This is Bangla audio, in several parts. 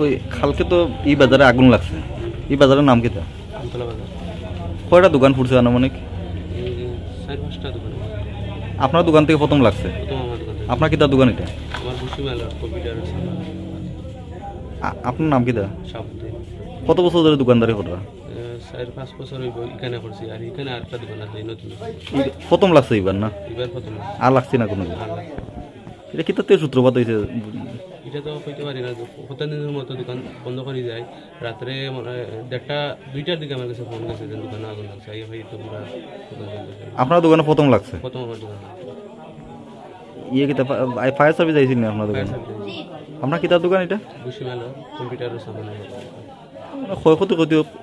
ওই কালকে তো এই বাজারে আগুন লাগছে, এই বাজারের নাম কি? কয়টা দোকান ফুটছে আনুমানিক? আপনার দোকান থেকে প্রথম লাগছে? আপনার কি তার দোকান এটা? আপনার নাম কি? কত বছর ধরে দোকানদারি করা? 4-5 বছর এখানে করছি, আর এখানে আরেকটা দোকান আছে নতুন। প্রথম লাগছে এবার না? এবার প্রথম। আর লাগছে না কোনো? এটা কি তাতে সূত্রপাত হয়েছে? এটা তো কইতে পারি না। প্রতিদিনের মতো দোকান বন্ধ করে যায়, রাত্রে 1:30-2টার দিকে আমার কাছে ফোন গেছে যে দোকানে আগুন লাগছে। আপনার দোকানে প্রথম লাগছে? প্রথম আমার দোকানে। ইয়ে কি ফায়ার সার্ভিস আইছিল না আপনার দোকানে? আপনার কি তার দোকান এটা? বুশিমালা কম্পিউটারের সামান। ক্ষয়ক্ষতি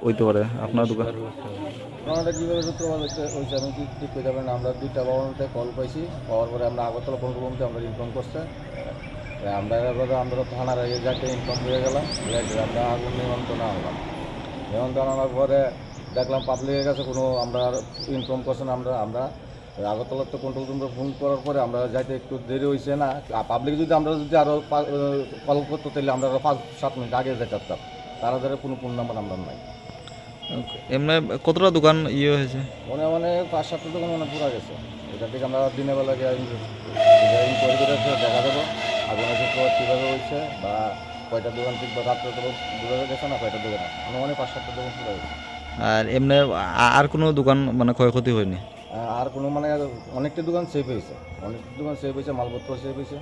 হইতে পারে আপনার দোকান? আমাদের কীভাবে সূত্রপাত হয়েছে আমি ঠিক করতে পারি না। আমরা 2টা ভবনতে কল পাইছি, পাওয়ার পরে আমরা আগরতলা কন্ট্রোল আমরা ইনফর্ম করছে। আমরা থানার আগে যাকে ইনফর্ম হয়ে গেলাম, আমরা আগুন নিয়ন্ত্রণ আনলাম। নিয়ন্ত্রণ আনার পরে দেখলাম পাবলিকের কাছে কোনো আমরা ইনফর্ম করছে না। আমরা আগরতলার তো কন্ট্রোল রুমে ফোন করার পরে আমরা যাইতে একটু দেরি হয়েছে না। পাবলিক যদি আরও কল করতো তাহলে আমরা আরও 5-7 মিনিট আগে যেতে পারতাম। তারা ধরে কোনো ফোন নাম্বার আমরা নাই। এমনি কতটা দোকান ইয়ে হয়েছে? মানে 5-7টা দোকান পুরা গেছে। এটা থেকে আমরা দিনের বেলা দেখা দেবো আগুনের সূত্রপাত কীভাবে হয়েছে বা কয়টা দোকান ঠিক বা রাত্রে তো বোঝা গেছে না কয়টা দোকান। মানে 5-7টা দোকান পুরা গেছে। আর এমনি আর কোনো দোকান মানে ক্ষয়ক্ষতি হয়নি? আর কোনো মানে অনেকটা দোকান সেভ হয়েছে, মালপত্র সেভ হয়েছে।